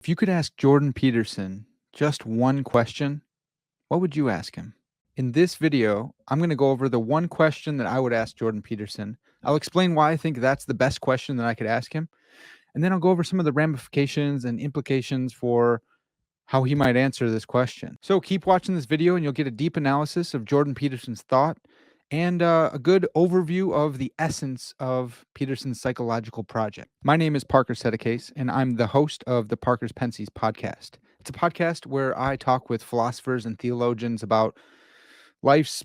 If you could ask Jordan Peterson just one question, what would you ask him? In this video, I'm going to go over the one question that I would ask Jordan Peterson. I'll explain why I think that's the best question that I could ask him. And then I'll go over some of the ramifications and implications for how he might answer this question. So keep watching this video and you'll get a deep analysis of Jordan Peterson's thought and a good overview of the essence of Peterson's psychological project. My name is Parker Sedecase, and I'm the host of the Parker's Pensées podcast. It's a podcast where I talk with philosophers and theologians about life's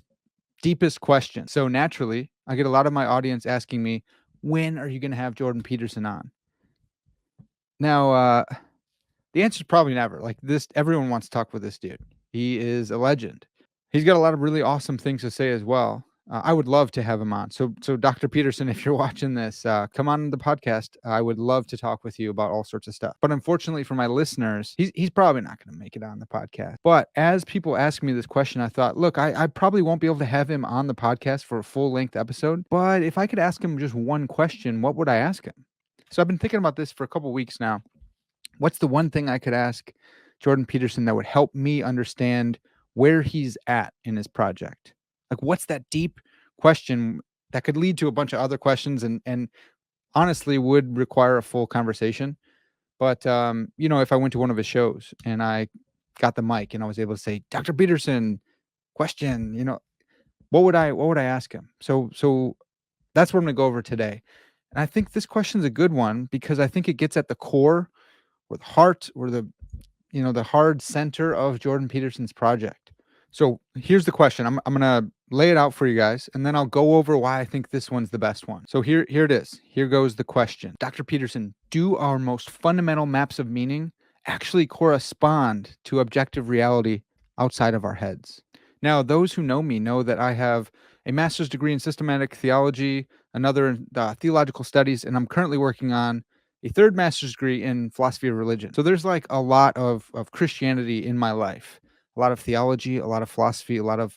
deepest questions. So naturally, I get a lot of my audience asking me, when are you going to have Jordan Peterson on? Now, the answer is probably never. Like this, everyone wants to talk with this dude. He is a legend. He's got a lot of really awesome things to say as well. I would love to have him on. So Dr. Peterson, if you're watching this, come on the podcast. I would love to talk with you about all sorts of stuff. But unfortunately for my listeners, he's probably not going to make it on the podcast. But as people ask me this question, I thought, look, I probably won't be able to have him on the podcast for a full-length episode. But if I could ask him just one question, what would I ask him? So I've been thinking about this for a couple weeks now. What's the one thing I could ask Jordan Peterson that would help me understand where he's at in his project? Like, what's that deep question that could lead to a bunch of other questions and honestly would require a full conversation? But, if I went to one of his shows and I got the mic and I was able to say, Dr. Peterson, question, what would I ask him? So that's what I'm going to go over today. And I think this question is a good one because I think it gets at the core or the heart or the hard center of Jordan Peterson's project. So here's the question. I'm going to lay it out for you guys, and then I'll go over why I think this one's the best one. So here it is. Here goes the question. Dr. Peterson, do our most fundamental maps of meaning actually correspond to objective reality outside of our heads? Now, those who know me know that I have a master's degree in systematic theology, another in theological studies, and I'm currently working on a third master's degree in philosophy of religion. So there's like a lot of Christianity in my life, a lot of theology, a lot of philosophy, a lot of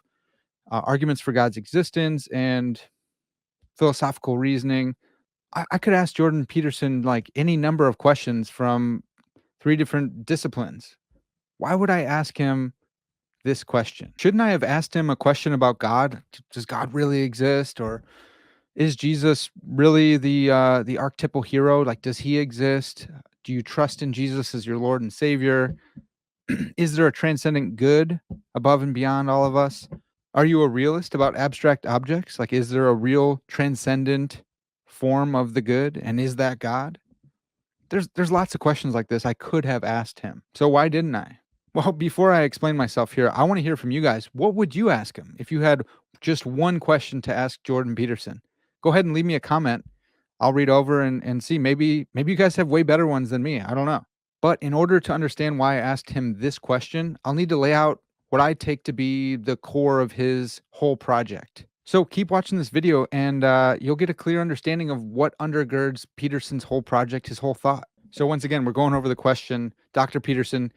arguments for God's existence and philosophical reasoning. I could ask Jordan Peterson like any number of questions from 3 different disciplines. Why would I ask him this question? Shouldn't I have asked him a question about God? Does God really exist? Or is Jesus really the archetypal hero? Like, does he exist? Do you trust in Jesus as your Lord and Savior? Is there a transcendent good above and beyond all of us? Are you a realist about abstract objects? Like, is there a real transcendent form of the good? And is that God? There's lots of questions like this I could have asked him. So why didn't I? Well, before I explain myself here, I want to hear from you guys. What would you ask him if you had just one question to ask Jordan Peterson? Go ahead and leave me a comment. I'll read over and see. Maybe you guys have way better ones than me. I don't know. But in order to understand why I asked him this question, I'll need to lay out what I take to be the core of his whole project. So keep watching this video and you'll get a clear understanding of what undergirds Peterson's whole project, his whole thought. So once again, we're going over the question, Dr. Peterson,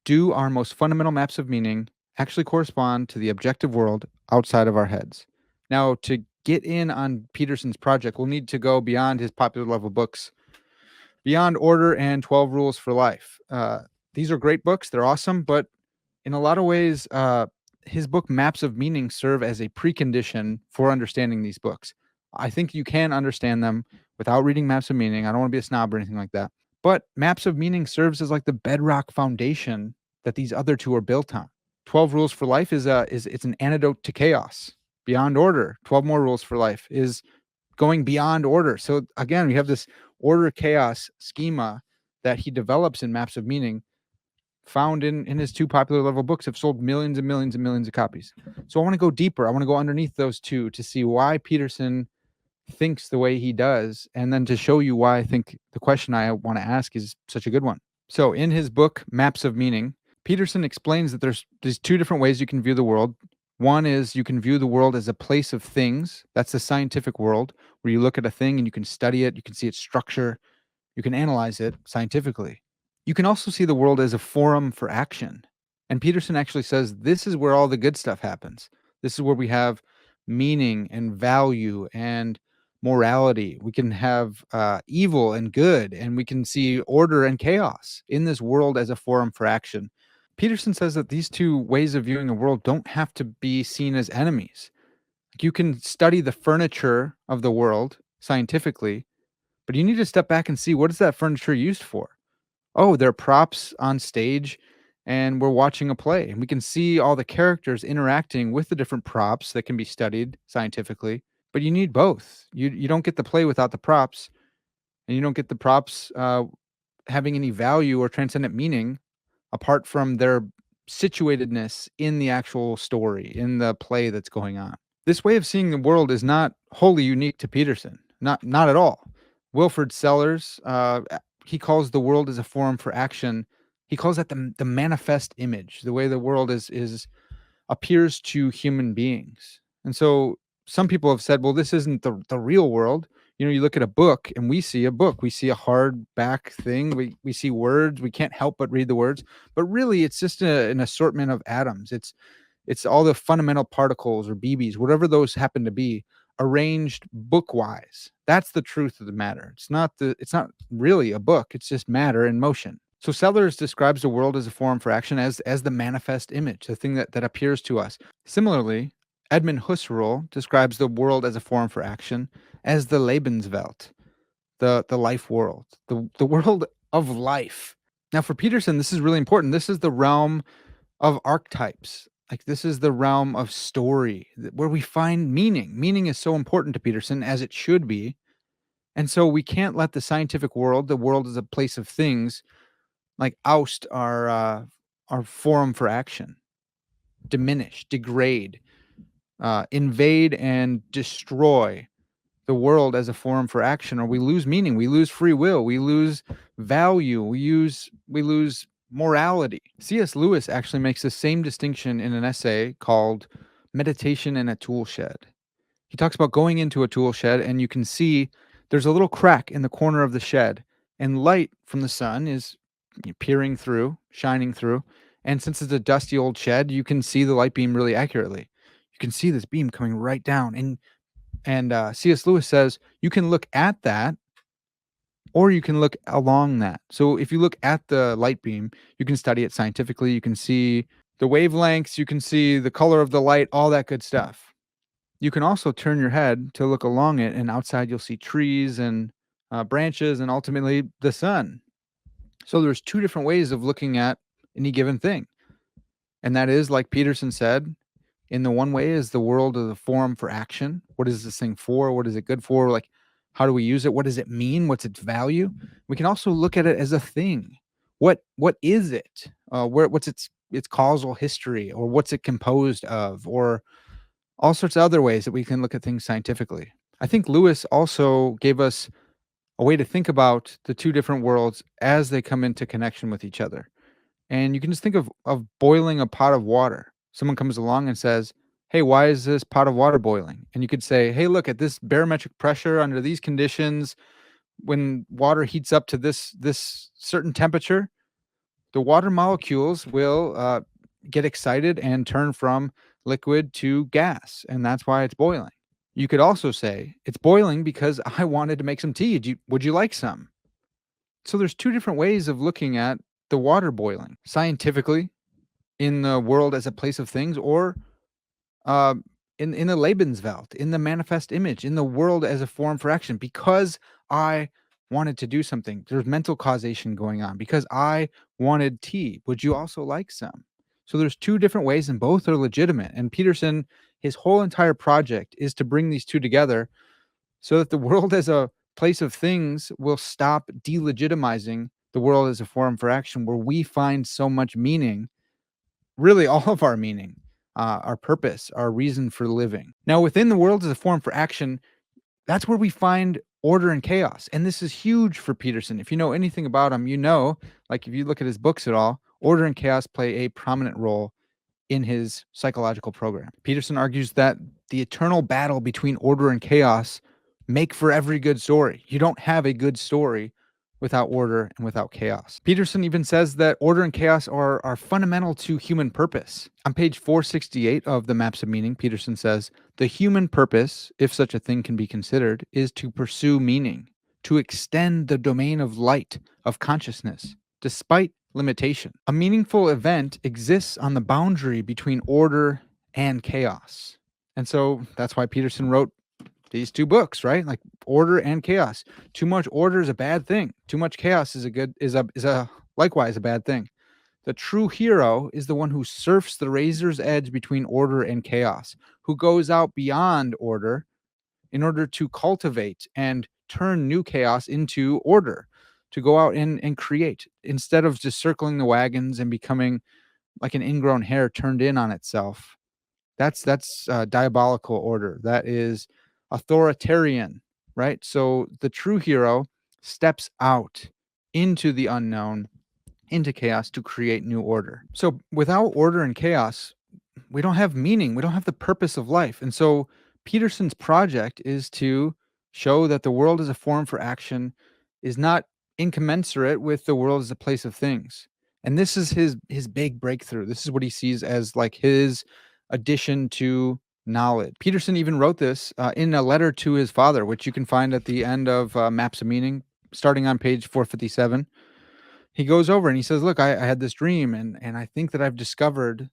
do our most fundamental maps of meaning actually correspond to the objective world outside of our heads? Now, to get in on Peterson's project, we'll need to go beyond his popular level books, Beyond Order and 12 Rules for Life. These are great books. They're awesome. But in a lot of ways, his book Maps of Meaning serve as a precondition for understanding these books. I think you can understand them without reading Maps of Meaning. I don't want to be a snob or anything like that. But Maps of Meaning serves as like the bedrock foundation that these other two are built on. 12 Rules for Life is it's an antidote to chaos. Beyond Order, 12 More Rules for Life is going beyond order. So again, we have this order chaos schema that he develops in Maps of Meaning, found in his 2 popular level books, have sold millions and millions and millions of copies. So I want to go deeper. I want to go underneath those two to see why Peterson thinks the way he does, and then to show you why I think the question I want to ask is such a good one. So in his book, Maps of Meaning, Peterson explains that there's 2 different ways you can view the world. One is you can view the world as a place of things. That's the scientific world, where you look at a thing and you can study it, you can see its structure, you can analyze it scientifically. You can also see the world as a forum for action. And Peterson actually says this is where all the good stuff happens. This is where we have meaning and value and morality. We can have evil and good, and we can see order and chaos in this world as a forum for action. Peterson says that these two ways of viewing the world don't have to be seen as enemies. Like, you can study the furniture of the world scientifically, but you need to step back and see, what is that furniture used for? Oh, they're props on stage, and we're watching a play, and we can see all the characters interacting with the different props that can be studied scientifically. But you need both. You don't get the play without the props, and you don't get the props having any value or transcendent meaning apart from their situatedness in the actual story, in the play that's going on. This way of seeing the world is not wholly unique to Peterson, not at all. Wilfred Sellers, he calls the world as a forum for action. He calls that the manifest image, the way the world is appears to human beings. And so some people have said, well, this isn't the real world. You know, you look at a book and we see a book, we see a hardback thing, we see words, we can't help but read the words, but really it's just an assortment of atoms. It's all the fundamental particles or BBs, whatever those happen to be, arranged bookwise. That's the truth of the matter. It's not really a book. It's just matter in motion. So Sellers describes the world as a forum for action, as the manifest image, the thing that appears to us. Similarly, Edmund Husserl describes the world as a forum for action as the Lebenswelt, the life world, the world of life. Now, for Peterson, this is really important. This is the realm of archetypes. Like, this is the realm of story where we find meaning. Meaning is so important to Peterson, as it should be. And so we can't let the scientific world, the world as a place of things, like oust our forum for action, diminish, degrade, invade, and destroy the world as a forum for action, or we lose meaning, we lose free will, we lose value, we lose morality. C.S. Lewis actually makes the same distinction in an essay called Meditation in a Tool Shed. He talks about going into a tool shed, and you can see there's a little crack in the corner of the shed, and light from the sun is peering through, shining through. And since it's a dusty old shed, you can see the light beam really accurately. You can see this beam coming right down, and C.S. Lewis says you can look at that, or you can look along that. So if you look at the light beam, you can study it scientifically. You can see the wavelengths, you can see the color of the light, all that good stuff. You can also turn your head to look along it, and outside you'll see trees and branches, and ultimately the sun. So there's two different ways of looking at any given thing, and that is, like Peterson said, in the one way is the world of the forum for action. What is this thing for? What is it good for? Like, how do we use it? What does it mean? What's its value? We can also look at it as a thing. What is it? What's its causal history, or what's it composed of, or all sorts of other ways that we can look at things scientifically. I think Lewis also gave us a way to think about the two different worlds as they come into connection with each other. And you can just think of boiling a pot of water. Someone comes along and says, "Hey, why is this pot of water boiling?" And you could say, "Hey, look at this barometric pressure under these conditions. When water heats up to this certain temperature, the water molecules will get excited and turn from liquid to gas, and that's why it's boiling." You could also say, "It's boiling because I wanted to make some tea. Would you like some?" So there's two different ways of looking at the water boiling: scientifically, in the world as a place of things, or uh, in the Lebenswelt, in the manifest image, in the world as a form for action. Because I wanted to do something, there's mental causation going on. Because I wanted tea, would you also like some? So there's two different ways, and both are legitimate. And Peterson, his whole entire project is to bring these two together so that the world as a place of things will stop delegitimizing the world as a forum for action, where we find so much meaning, really all of our meaning, our purpose, our reason for living. Now, within the world as a forum for action, that's where we find order and chaos. And this is huge for Peterson. If you know anything about him, you know, like if you look at his books at all, order and chaos play a prominent role in his psychological program. Peterson argues that the eternal battle between order and chaos make for every good story. You don't have a good story without order and without chaos. Peterson even says that order and chaos are fundamental to human purpose. On page 468 of the Maps of Meaning, Peterson says, the human purpose, if such a thing can be considered, is to pursue meaning, to extend the domain of light, of consciousness, despite limitation. A meaningful event exists on the boundary between order and chaos. And so that's why Peterson wrote these two books, right? Like order and chaos. Too much order is a bad thing. Too much chaos is a likewise a bad thing. The true hero is the one who surfs the razor's edge between order and chaos, who goes out beyond order in order to cultivate and turn new chaos into order, to go out and create instead of just circling the wagons and becoming like an ingrown hair turned in on itself. That's diabolical order. That is authoritarian, right? So the true hero steps out into the unknown, into chaos to create new order. So without order and chaos, we don't have meaning. We don't have the purpose of life. And so Peterson's project is to show that the world as a form for action is not incommensurate with the world as a place of things. And this is his big breakthrough. This is what he sees as like his addition to knowledge. Peterson even wrote this in a letter to his father, which you can find at the end of Maps of Meaning, starting on page 457. He goes over and he says, look, I had this dream, and I think that I've discovered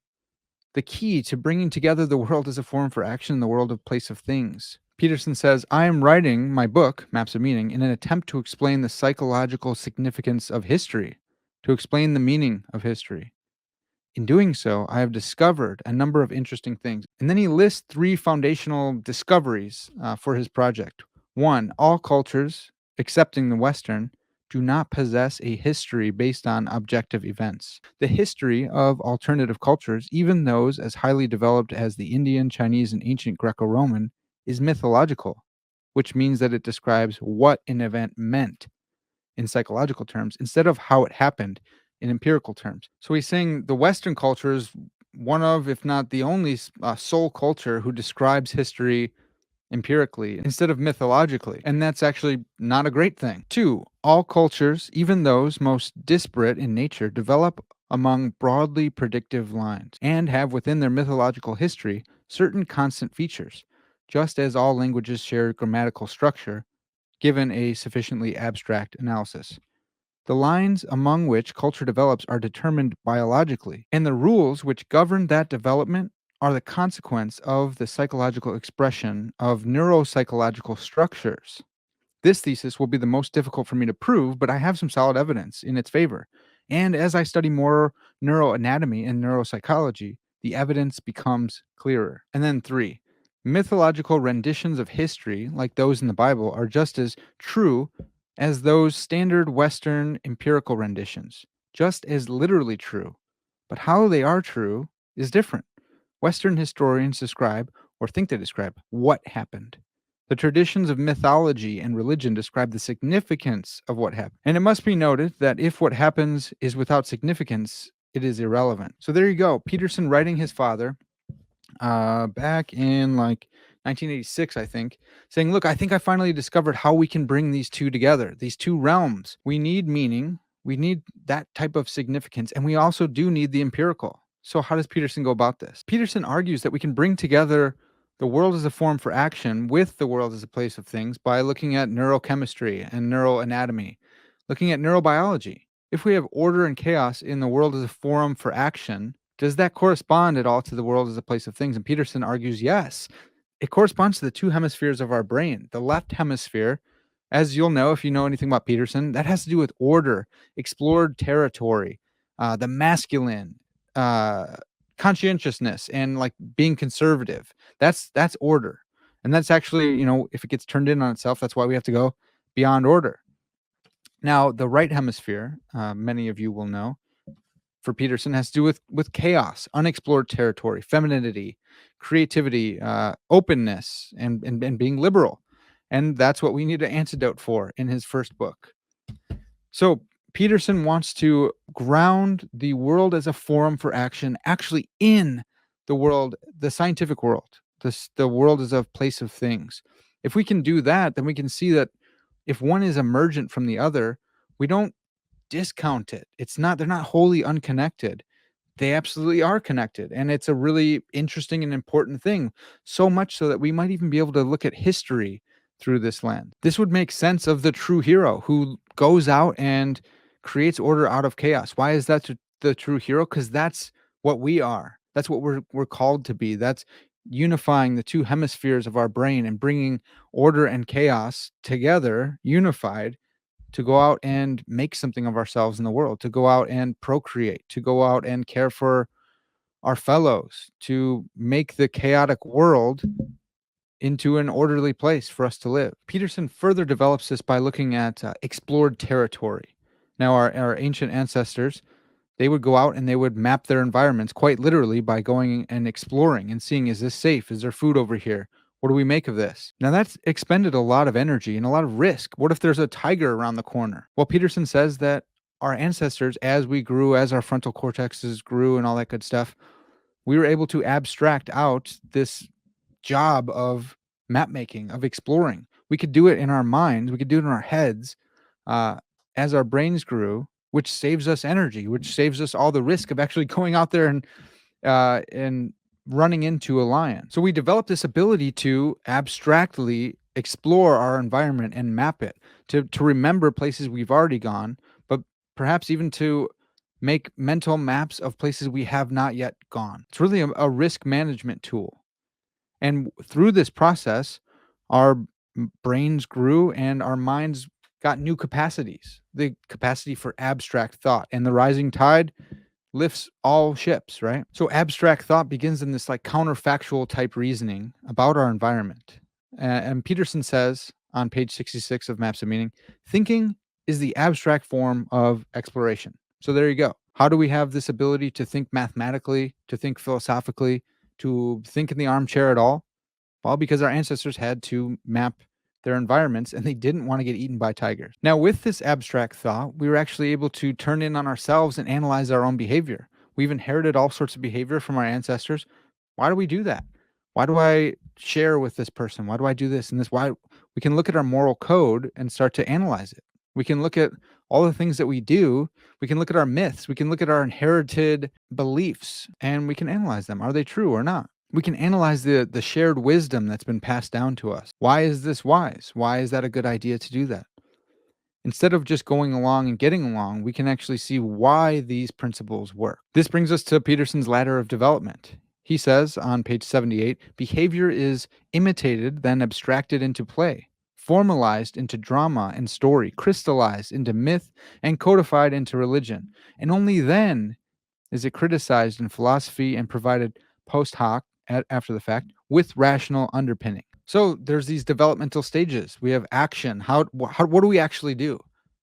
the key to bringing together the world as a form for action and the world of place of things. Peterson says, I am writing my book, Maps of Meaning, in an attempt to explain the psychological significance of history, to explain the meaning of history. In doing so, I have discovered a number of interesting things. And then he lists three foundational discoveries for his project. One, all cultures, excepting the Western, do not possess a history based on objective events. The history of alternative cultures, even those as highly developed as the Indian, Chinese, and ancient Greco-Roman, is mythological, which means that it describes what an event meant in psychological terms instead of how it happened in empirical terms. So he's saying the Western culture is one of, if not the only, sole culture who describes history empirically instead of mythologically. And that's actually not a great thing. Two, all cultures, even those most disparate in nature, develop among broadly predictive lines and have within their mythological history certain constant features, just as all languages share grammatical structure, given a sufficiently abstract analysis. The lines among which culture develops are determined biologically, and the rules which govern that development are the consequence of the psychological expression of neuropsychological structures. This thesis will be the most difficult for me to prove, but I have some solid evidence in its favor. And as I study more neuroanatomy and neuropsychology, the evidence becomes clearer. And then three, mythological renditions of history, like those in the Bible, are just as true as those standard Western empirical renditions, just as literally true. But how they are true is different. Western historians describe, or think they describe, what happened. The traditions of mythology and religion describe the significance of what happened. And it must be noted that if what happens is without significance, it is irrelevant. So there you go. Peterson writing his father back in like 1986, I think, saying, look, I think I finally discovered how we can bring these two together, these two realms. We need meaning. We need that type of significance. And we also do need the empirical. So how does Peterson go about this? Peterson argues that we can bring together the world as a form for action with the world as a place of things by looking at neurochemistry and neuroanatomy, looking at neurobiology. If we have order and chaos in the world as a forum for action, does that correspond at all to the world as a place of things? And Peterson argues yes. It corresponds to the two hemispheres of our brain. The left hemisphere, as you'll know if you know anything about Peterson, that has to do with order, explored territory, the masculine, conscientiousness, and like being conservative. That's order. And that's actually, if it gets turned in on itself, that's why we have to go beyond order. Now, the right hemisphere, many of you will know, for Peterson has to do with chaos, unexplored territory, femininity, creativity, openness, and being liberal. And that's what we need an antidote for in his first book. So Peterson wants to ground the world as a forum for action actually in the world, the scientific world, the world as a place of things. If we can do that, then we can see that if one is emergent from the other, We don't discount it. They're not wholly unconnected. They absolutely are connected, and it's a really interesting and important thing, so much so that we might even be able to look at history through this lens. This would make sense of the true hero who goes out and creates order out of chaos. Why is that the true hero? Because that's what we are. That's what we're called to be. That's unifying the two hemispheres of our brain and bringing order and chaos together, unified, to go out and make something of ourselves in the world, to go out and procreate, to go out and care for our fellows, to make the chaotic world into an orderly place for us to live. Peterson further develops this by looking at explored territory. Now, our ancient ancestors, they would go out and they would map their environments quite literally by going and exploring and seeing, is this safe? Is there food over here? What do we make of this? Now, that's expended a lot of energy and a lot of risk. What if there's a tiger around the corner? Well, Peterson says that our ancestors, as we grew, as our frontal cortexes grew and all that good stuff, we were able to abstract out this job of map making, of exploring. We could do it in our minds, we could do it in our heads, uh, as our brains grew, which saves us energy, which saves us all the risk of actually going out there and running into a lion. So we developed this ability to abstractly explore our environment and map it, to remember places we've already gone, but perhaps even to make mental maps of places we have not yet gone. It's really a risk management tool. And through this process, our brains grew and our minds got new capacities, the capacity for abstract thought. And the rising tide lifts all ships, right? So abstract thought begins in this like counterfactual type reasoning about our environment. And Peterson says on page 66 of Maps of Meaning, thinking is the abstract form of exploration. So there you go. How do we have this ability to think mathematically, to think philosophically, to think in the armchair at all? Well, because our ancestors had to map their environments and they didn't want to get eaten by tigers. Now, with this abstract thought, we were actually able to turn in on ourselves and analyze our own behavior. We've inherited all sorts of behavior from our ancestors. Why do we do that? Why do I share with this person? Why do I do this and this? Why? We can look at our moral code and start to analyze it. We can look at all the things that we do. We can look at our myths. We can look at our inherited beliefs and we can analyze them. Are they true or not? We can analyze the shared wisdom that's been passed down to us. Why is this wise? Why is that a good idea to do that? Instead of just going along and getting along, we can actually see why these principles work. This brings us to Peterson's ladder of development. He says on page 78, behavior is imitated, then abstracted into play, formalized into drama and story, crystallized into myth, and codified into religion. And only then is it criticized in philosophy and provided post hoc, after the fact, with rational underpinning. So there's these developmental stages. We have action. What do we actually do?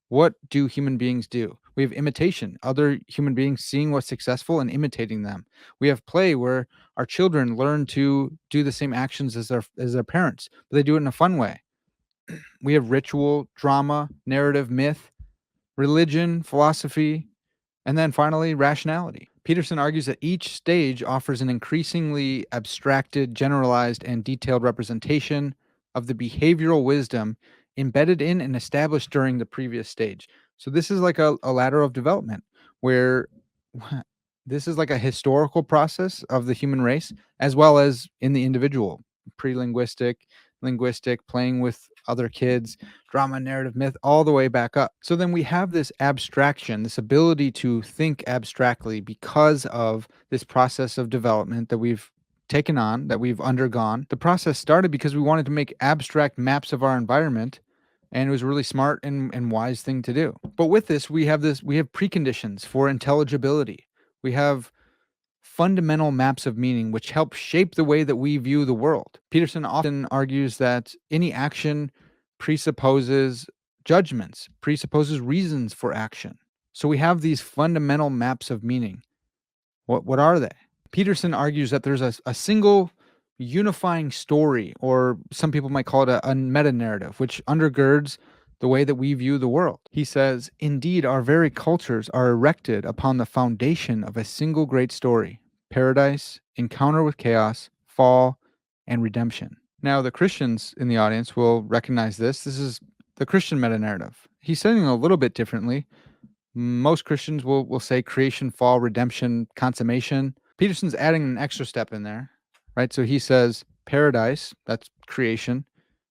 What do human beings do? We have imitation, other human beings seeing what's successful and imitating them. We have play, where our children learn to do the same actions as their parents, but they do it in a fun way. We have ritual, drama, narrative, myth, religion, philosophy, and then finally, rationality. Peterson argues that each stage offers an increasingly abstracted, generalized, and detailed representation of the behavioral wisdom embedded in and established during the previous stage. So this is like a ladder of development where this is like a historical process of the human race, as well as in the individual, pre-linguistic, linguistic, playing with other kids, drama, narrative, myth, all the way back up. So then we have this abstraction, this ability to think abstractly because of this process of development that we've taken on, that we've undergone. The process started because we wanted to make abstract maps of our environment, and it was a really smart and wise thing to do. But with this, we have preconditions for intelligibility. We have fundamental maps of meaning which help shape the way that we view the world. Peterson often argues that any action presupposes judgments, presupposes reasons for action. So we have these fundamental maps of meaning. What are they? Peterson argues that there's a single unifying story, or some people might call it a meta narrative, which undergirds the way that we view the world. He says, indeed, our very cultures are erected upon the foundation of a single great story: paradise, encounter with chaos, fall, and redemption. Now, the Christians in the audience will recognize this. This is the Christian meta narrative. he's saying a little bit differently. Most Christians will say creation, fall, redemption, consummation. Peterson's adding an extra step in there, right? So he says paradise, that's creation.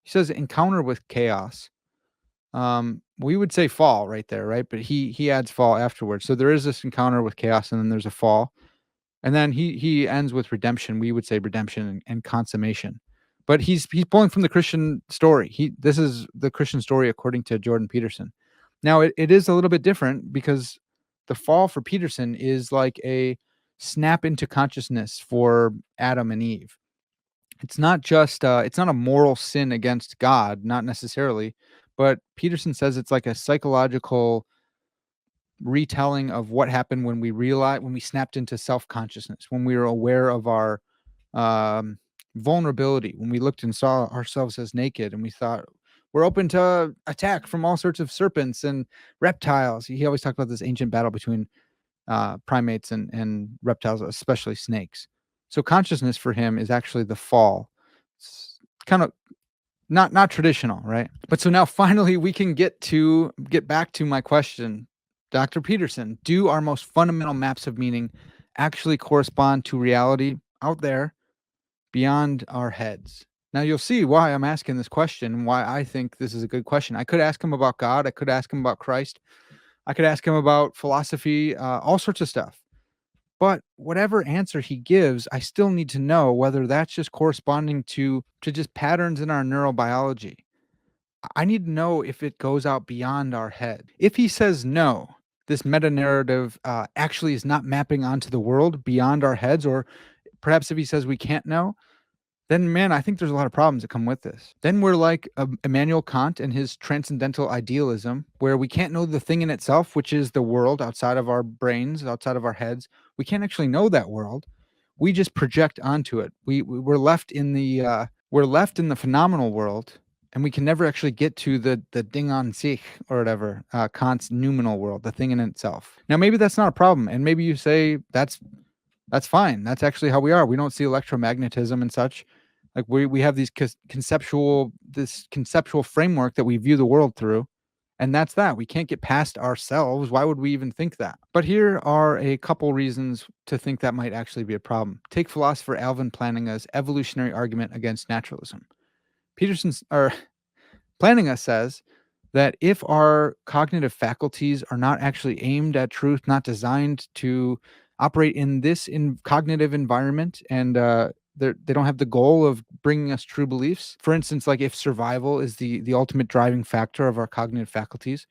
He says encounter with chaos. We would say fall right there, right? But he adds fall afterwards. So there is this encounter with chaos, and then there's a fall. And then he ends with redemption. We would say redemption and consummation. But he's pulling from the Christian story. This is the Christian story according to Jordan Peterson. Now it is a little bit different because the fall for Peterson is like a snap into consciousness for Adam and Eve. It's not just it's not a moral sin against God, not necessarily, but Peterson says it's like a psychological retelling of what happened when we snapped into self-consciousness, when we were aware of our um, vulnerability, when we looked and saw ourselves as naked and we thought we're open to attack from all sorts of serpents and reptiles. He always talked about this ancient battle between primates and reptiles, especially snakes. So consciousness for him is actually the fall. It's kind of not traditional, right? But so now finally we can get back to my question. Dr. Peterson, do our most fundamental maps of meaning actually correspond to reality out there beyond our heads? Now you'll see why I'm asking this question and why I think this is a good question. I could ask him about God, I could ask him about Christ, I could ask him about philosophy, all sorts of stuff. But whatever answer he gives, I still need to know whether that's just corresponding to just patterns in our neurobiology. I need to know if it goes out beyond our head. If he says no, this meta narrative actually is not mapping onto the world beyond our heads, or perhaps if he says we can't know, then man, I think there's a lot of problems that come with this. Then we're like Immanuel Kant and his transcendental idealism, where we can't know the thing in itself, which is the world outside of our brains, outside of our heads. We can't actually know that world. We just project onto it. We're left in the phenomenal world, and we can never actually get to the Ding an sich or whatever, Kant's noumenal world, the thing in itself. Now, maybe that's not a problem, and maybe you say that's fine. That's actually how we are. We don't see electromagnetism and such. Like we have this conceptual framework that we view the world through, and that's that. We can't get past ourselves. Why would we even think that? But here are a couple reasons to think that might actually be a problem. Take philosopher Alvin Plantinga's evolutionary argument against naturalism. Plantinga says that if our cognitive faculties are not actually aimed at truth, not designed to operate in this cognitive environment, and they don't have the goal of bringing us true beliefs. For instance, like if survival is the ultimate driving factor of our cognitive faculties,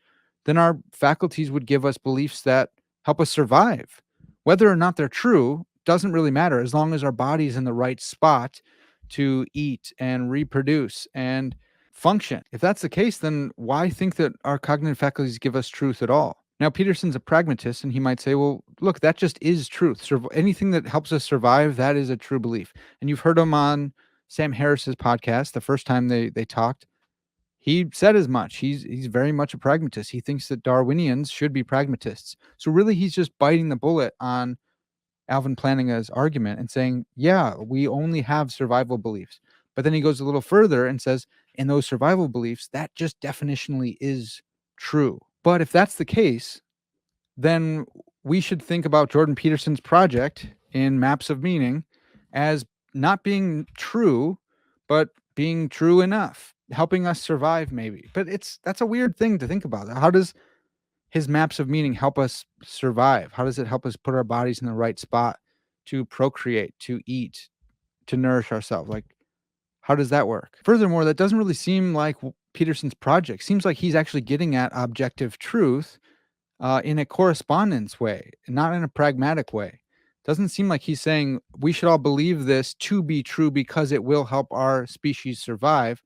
then our faculties would give us beliefs that help us survive. Whether or not they're true doesn't really matter as long as our body's in the right spot to eat and reproduce and function. If that's the case, then why think that our cognitive faculties give us truth at all? Now, Peterson's a pragmatist, and he might say, well, look, that just is truth. Anything that helps us survive, that is a true belief. And you've heard him on Sam Harris's podcast the first time they talked. He said as much. He's very much a pragmatist. He thinks that Darwinians should be pragmatists. So really, he's just biting the bullet on Alvin Plantinga's argument and saying, yeah, we only have survival beliefs. But then he goes a little further and says, in those survival beliefs, that just definitionally is true. But if that's the case, then we should think about Jordan Peterson's project in Maps of Meaning as not being true, but being true enough, helping us survive maybe. But that's a weird thing to think about. How does his Maps of Meaning help us survive? How does it help us put our bodies in the right spot to procreate, to eat, to nourish ourselves? Like, how does that work? Furthermore, that doesn't really seem like Peterson's project. Seems like he's actually getting at objective truth in a correspondence way, not in a pragmatic way. Doesn't seem like he's saying we should all believe this to be true because it will help our species survive.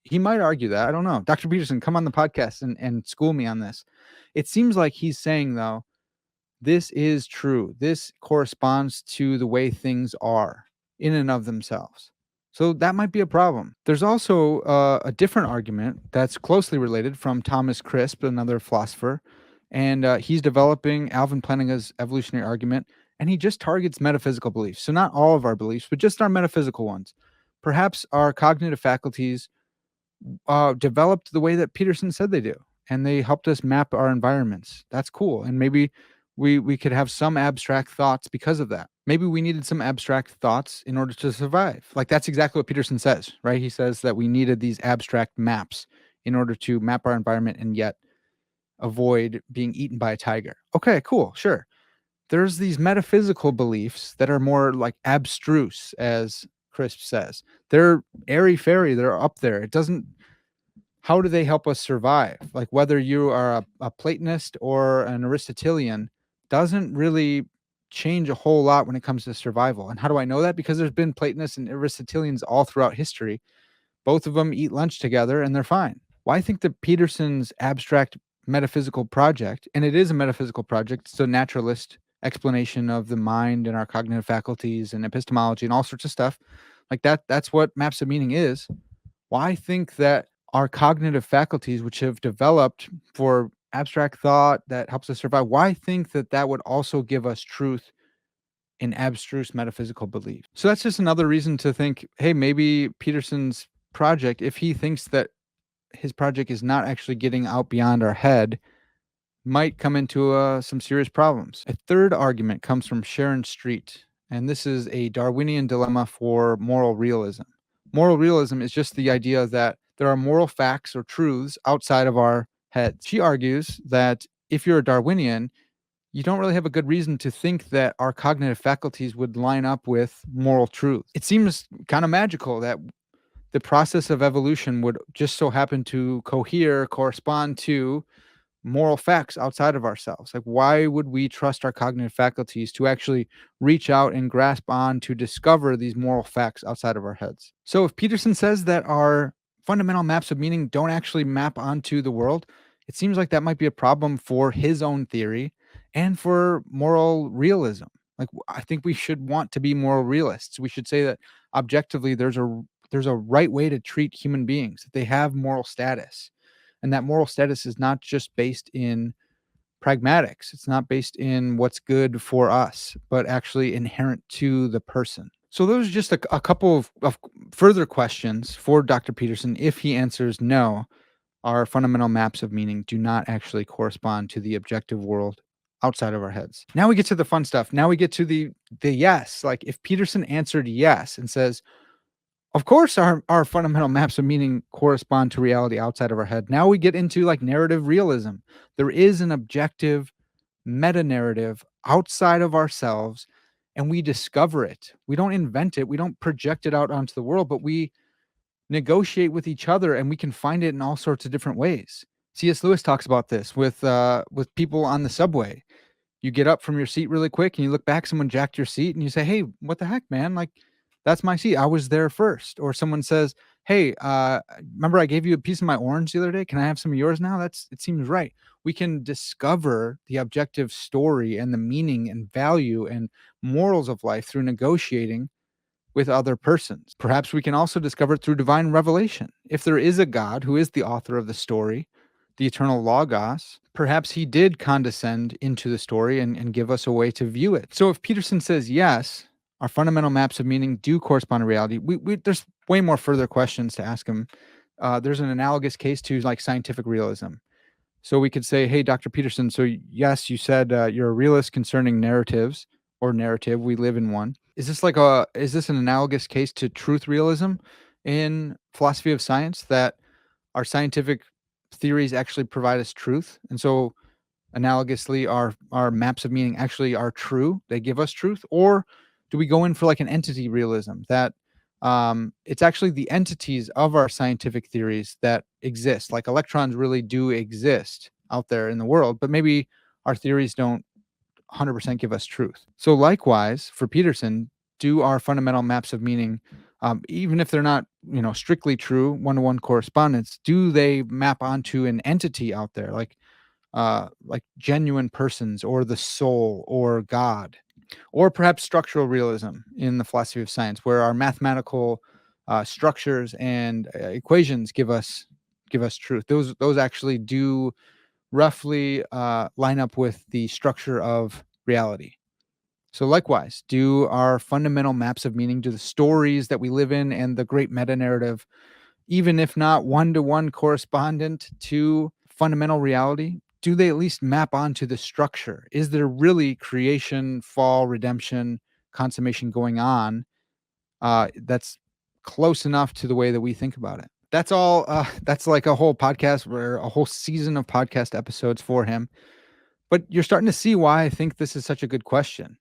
He might argue that. I don't know. Dr. Peterson, come on the podcast and school me on this. It seems like he's saying, though, this is true. This corresponds to the way things are in and of themselves. So that might be a problem. There's also a different argument that's closely related from Thomas Crisp, another philosopher, and he's developing Alvin Plantinga's evolutionary argument, and he just targets metaphysical beliefs. So not all of our beliefs, but just our metaphysical ones. Perhaps our cognitive faculties developed the way that Peterson said they do. and they helped us map our environments. That's cool. And maybe we could have some abstract thoughts because of that. Maybe we needed some abstract thoughts in order to survive. Like that's exactly what Peterson says, right? He says that we needed these abstract maps in order to map our environment and yet avoid being eaten by a tiger. Okay, cool, sure. There's these metaphysical beliefs that are more like abstruse, as Crisp says. They're airy fairy, they're up there. It doesn't how do they help us survive? Like whether you are a Platonist or an Aristotelian doesn't really change a whole lot when it comes to survival. And how do I know that? Because there's been Platonists and Aristotelians all throughout history. Both of them eat lunch together and they're fine. Well, I think that Peterson's abstract metaphysical project, and it is a metaphysical project, it's a naturalist explanation of the mind and our cognitive faculties and epistemology and all sorts of stuff. Like that's what maps of meaning is. Well, I think that our cognitive faculties, which have developed for abstract thought that helps us survive, why I think that that would also give us truth in abstruse metaphysical belief. So that's just another reason to think, hey, maybe Peterson's project, if he thinks that his project is not actually getting out beyond our head, might come into some serious problems. A third argument comes from Sharon Street, and this is a Darwinian dilemma for moral realism. Moral realism is just the idea that there are moral facts or truths outside of our heads. She argues that if you're a Darwinian, you don't really have a good reason to think that our cognitive faculties would line up with moral truth. It seems kind of magical that the process of evolution would just so happen to correspond to moral facts outside of ourselves. Like, why would we trust our cognitive faculties to actually reach out and grasp on to discover these moral facts outside of our heads? So, if Peterson says that our fundamental maps of meaning don't actually map onto the world, it seems like that might be a problem for his own theory and for moral realism. Like, I think we should want to be moral realists. We should say that objectively, there's a right way to treat human beings, that they have moral status, and that moral status is not just based in pragmatics. It's not based in what's good for us, but actually inherent to the person. So those are just a couple of further questions for Dr. Peterson. If he answers no, our fundamental maps of meaning do not actually correspond to the objective world outside of our heads. Now we get to the fun stuff. Now we get to the yes. Like if Peterson answered yes and says, of course, our fundamental maps of meaning correspond to reality outside of our head. Now we get into like narrative realism. There is an objective meta narrative outside of ourselves, and we discover it. We don't invent it. We don't project it out onto the world, but we negotiate with each other, and we can find it in all sorts of different ways. C.S. Lewis talks about this with people on the subway. You get up from your seat really quick and you look back, someone jacked your seat and you say, "Hey, what the heck, man? Like, that's my seat. I was there first." Or someone says, "Hey, remember I gave you a piece of my orange the other day? Can I have some of yours now?" It seems right. We can discover the objective story and the meaning and value and morals of life through negotiating with other persons. Perhaps we can also discover it through divine revelation. If there is a God who is the author of the story, the eternal Logos, perhaps he did condescend into the story and give us a way to view it. So if Peterson says yes, our fundamental maps of meaning do correspond to reality, there's way more further questions to ask him. There's an analogous case to like scientific realism. So we could say, hey, Dr. Peterson, so yes, you said you're a realist concerning narratives or narrative. We live in one. Is this an analogous case to truth realism in philosophy of science, that our scientific theories actually provide us truth? And so analogously, our maps of meaning actually are true. They give us truth. Or do we go in for like an entity realism, that it's actually the entities of our scientific theories that exist? Like electrons really do exist out there in the world, but maybe our theories don't 100% give us truth. So likewise, for Peterson, do our fundamental maps of meaning, even if they're not, strictly true, one-to-one correspondence, do they map onto an entity out there, like genuine persons or the soul or God? Or perhaps structural realism in the philosophy of science, where our mathematical structures and equations give us truth. Those actually do roughly line up with the structure of reality. So likewise, do our fundamental maps of meaning, do the stories that we live in and the great meta narrative, even if not one-to-one correspondent to fundamental reality, do they at least map onto the structure? Is there really creation, fall, redemption, consummation going on that's close enough to the way that we think about it? That's all. That's like a whole podcast or a whole season of podcast episodes for him. But you're starting to see why I think this is such a good question.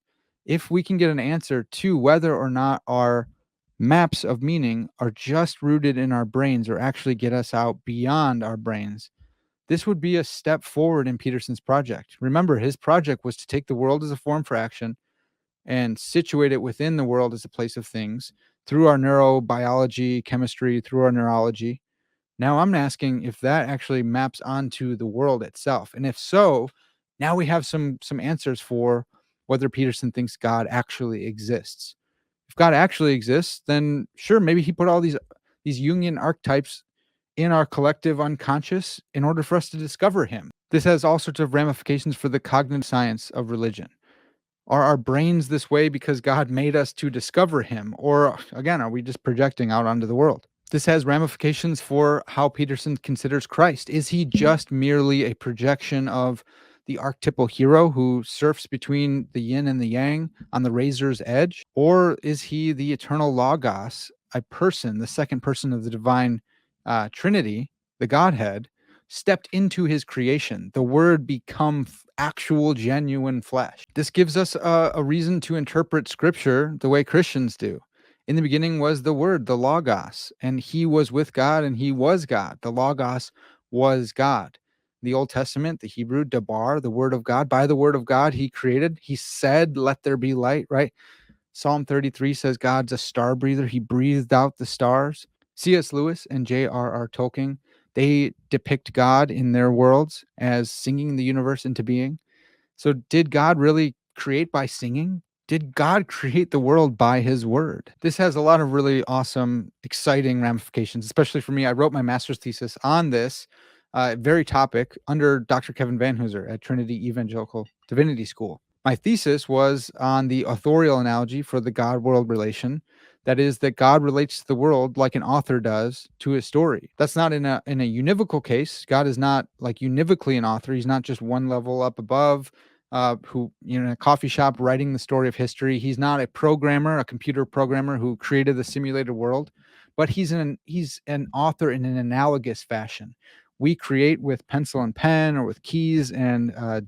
If we can get an answer to whether or not our maps of meaning are just rooted in our brains or actually get us out beyond our brains, this would be a step forward in Peterson's project. Remember, his project was to take the world as a form for action and situate it within the world as a place of things through our neurobiology, chemistry, through our neurology. Now I'm asking if that actually maps onto the world itself. And if so, now we have some answers for whether Peterson thinks God actually exists. If God actually exists, then sure, maybe he put all these Jungian archetypes in our collective unconscious in order for us to discover him. This has all sorts of ramifications for the cognitive science of religion. Are our brains this way because God made us to discover him? Or again, are we just projecting out onto the world? This has ramifications for how Peterson considers Christ. Is he just merely a projection of the archetypal hero who surfs between the yin and the yang on the razor's edge? Or is he the eternal Logos, a person, the second person of the divine Trinity, the Godhead, stepped into his creation? The word become actual, genuine flesh. This gives us a reason to interpret scripture the way Christians do. In the beginning was the Word, the Logos, and he was with God and he was God. The Logos was God. The Old Testament, the Hebrew, Dabar, the Word of God. By the Word of God, he created. He said, let there be light, right? Psalm 33 says God's a star breather. He breathed out the stars. C.S. Lewis and J.R.R. Tolkien, they depict God in their worlds as singing the universe into being. So did God really create by singing? Did God create the world by his word? This has a lot of really awesome, exciting ramifications, especially for me. I wrote my master's thesis on this very topic under Dr. Kevin Van Hooser at Trinity Evangelical Divinity School. My thesis was on the authorial analogy for the God-world relation. That is, that God relates to the world like an author does to his story. That's not in a univocal case. God is not like univocally an author. He's not just one level up above, who, in a coffee shop writing the story of history. He's not a programmer, a computer programmer who created the simulated world, but he's an author in an analogous fashion. We create with pencil and pen or with keys and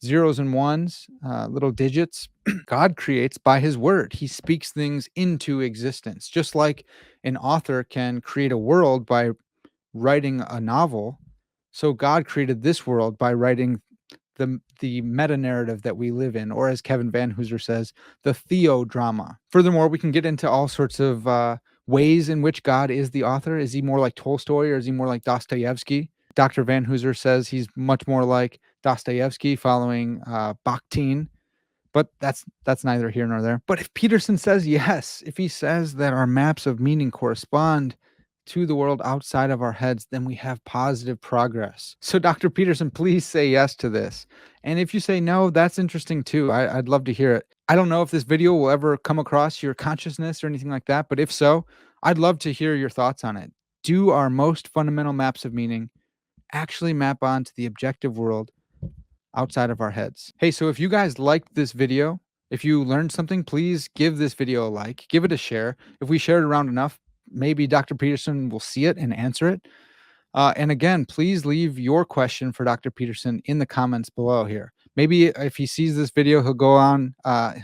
zeros and ones, little digits. God creates by his word. He speaks things into existence, just like an author can create a world by writing a novel. So God created this world by writing the meta narrative that we live in, or as Kevin Van Hooser says, the theodrama. Furthermore, we can get into all sorts of ways in which God is the author. Is he more like Tolstoy or is he more like Dostoevsky? Dr. Van Hooser says he's much more like Dostoevsky, following Bakhtin. But that's neither here nor there. But if Peterson says yes, if he says that our maps of meaning correspond to the world outside of our heads, then we have positive progress. So, Dr. Peterson, please say yes to this. And if you say no, that's interesting too. I'd love to hear it. I don't know if this video will ever come across your consciousness or anything like that, but if so, I'd love to hear your thoughts on it. Do our most fundamental maps of meaning actually map onto the objective world outside of our heads? Hey, so if you guys liked this video, if you learned something, please give this video a like, give it a share. If we share it around enough, maybe Dr. Peterson will see it and answer it. And again, please leave your question for Dr. Peterson in the comments below here. Maybe if he sees this video, he'll go on,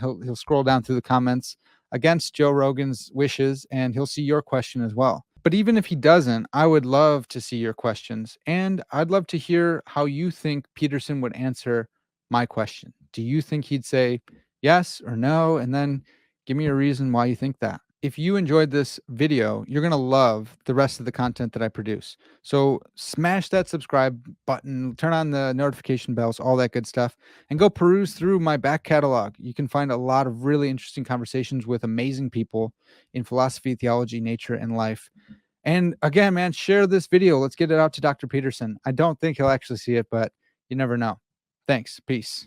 he'll scroll down through the comments against Joe Rogan's wishes, and he'll see your question as well. But even if he doesn't, I would love to see your questions, and I'd love to hear how you think Peterson would answer my question. Do you think he'd say yes or no? And then give me a reason why you think that. If you enjoyed this video, you're going to love the rest of the content that I produce. So smash that subscribe button, turn on the notification bells, all that good stuff, and go peruse through my back catalog. You can find a lot of really interesting conversations with amazing people in philosophy, theology, nature, and life. And again, man, share this video. Let's get it out to Dr. Peterson. I don't think he'll actually see it, but you never know. Thanks. Peace.